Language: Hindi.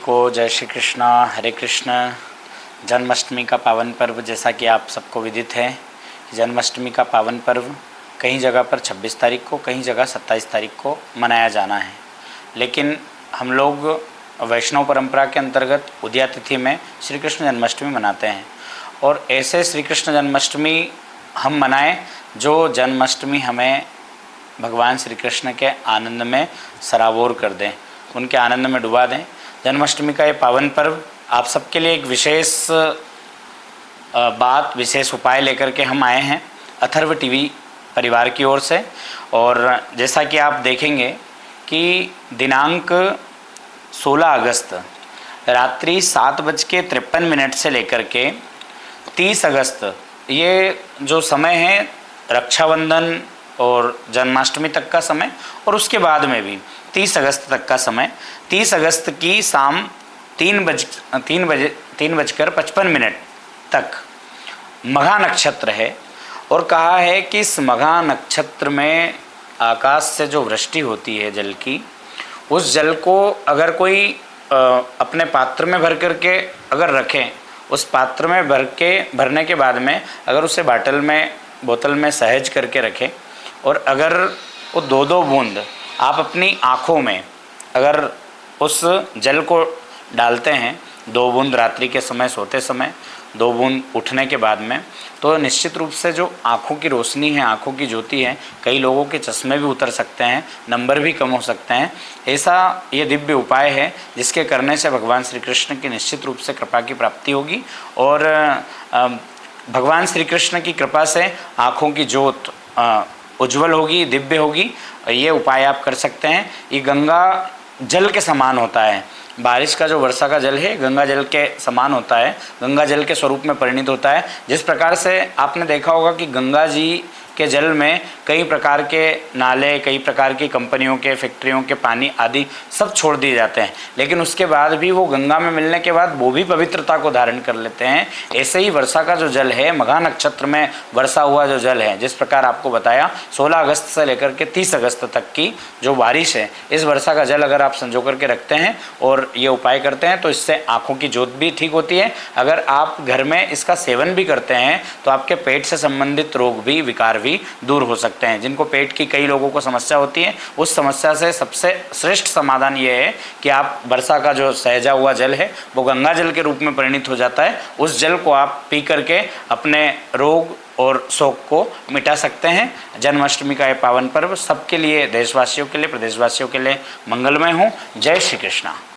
को जय श्री कृष्णा, हरे कृष्ण। जन्माष्टमी का पावन पर्व, जैसा कि आप सबको विदित है, जन्माष्टमी का पावन पर्व कई जगह पर 26 तारीख को, कई जगह 27 तारीख को मनाया जाना है। लेकिन हम लोग वैष्णव परंपरा के अंतर्गत उदया तिथि में श्री कृष्ण जन्माष्टमी मनाते हैं। और ऐसे श्री कृष्ण जन्माष्टमी हम मनाएं जो जन्माष्टमी हमें भगवान श्री कृष्ण के आनंद में सराबोर कर दें, उनके आनंद में डुबा दें। जन्माष्टमी का ये पावन पर्व आप सबके लिए एक विशेष बात, विशेष उपाय लेकर के हम आए हैं अथर्व टीवी परिवार की ओर से। और जैसा कि आप देखेंगे कि दिनांक 16 अगस्त रात्रि 7:53 से लेकर के 30 अगस्त, ये जो समय है रक्षाबंधन और जन्माष्टमी तक का समय, और उसके बाद में भी 30 अगस्त तक का समय, 30 अगस्त की शाम 3:55 तक मघा नक्षत्र है। और कहा है कि इस मघा नक्षत्र में आकाश से जो वृष्टि होती है जल की, उस जल को अगर कोई अपने पात्र में भर करके अगर रखें, उस पात्र में भरने के बाद में अगर उसे बोतल में सहेज करके रखें, और अगर वो 2-2 बूंद आप अपनी आँखों में अगर उस जल को डालते हैं, 2 बूंद रात्रि के समय सोते समय, 2 बूंद उठने के बाद में, तो निश्चित रूप से जो आँखों की रोशनी है, आँखों की ज्योति है, कई लोगों के चश्मे भी उतर सकते हैं, नंबर भी कम हो सकते हैं। ऐसा ये दिव्य उपाय है जिसके करने से भगवान श्री कृष्ण की निश्चित रूप से कृपा की प्राप्ति होगी। और भगवान श्री कृष्ण की कृपा से आँखों की ज्योत उज्जवल होगी, दिव्य होगी। ये उपाय आप कर सकते हैं। ये गंगा जल के समान होता है। बारिश का जो वर्षा का जल है गंगा जल के समान होता है, गंगा जल के स्वरूप में परिणित होता है। जिस प्रकार से आपने देखा होगा कि गंगा जी के जल में कई प्रकार के नाले, कई प्रकार की कंपनियों के, फैक्ट्रियों के पानी आदि सब छोड़ दिए जाते हैं, लेकिन उसके बाद भी वो गंगा में मिलने के बाद वो भी पवित्रता को धारण कर लेते हैं। ऐसे ही वर्षा का जो जल है, मघा नक्षत्र में वर्षा हुआ जो जल है, जिस प्रकार आपको बताया 16 अगस्त से लेकर के 30 अगस्त तक की जो बारिश है, इस वर्षा का जल अगर आप संजो करके रखते हैं और ये उपाय करते हैं तो इससे आँखों की ज्योत भी ठीक होती है। अगर आप घर में इसका सेवन भी करते हैं तो आपके पेट से संबंधित रोग भी, विकार भी दूर हो सकते हैं। जिनको पेट की कई लोगों को समस्या होती है, उस समस्या से सबसे श्रेष्ठ समाधान ये है कि आप वर्षा का जो सहेजा हुआ जल है वो गंगा जल के रूप में परिणित हो जाता है, उस जल को आप पी करके अपने रोग और शोक को मिटा सकते हैं। जन्माष्टमी का ये पावन पर्व सबके लिए, देशवासियों के लिए, प्रदेशवासियों के लिए मंगलमय हो। जय श्री कृष्णा।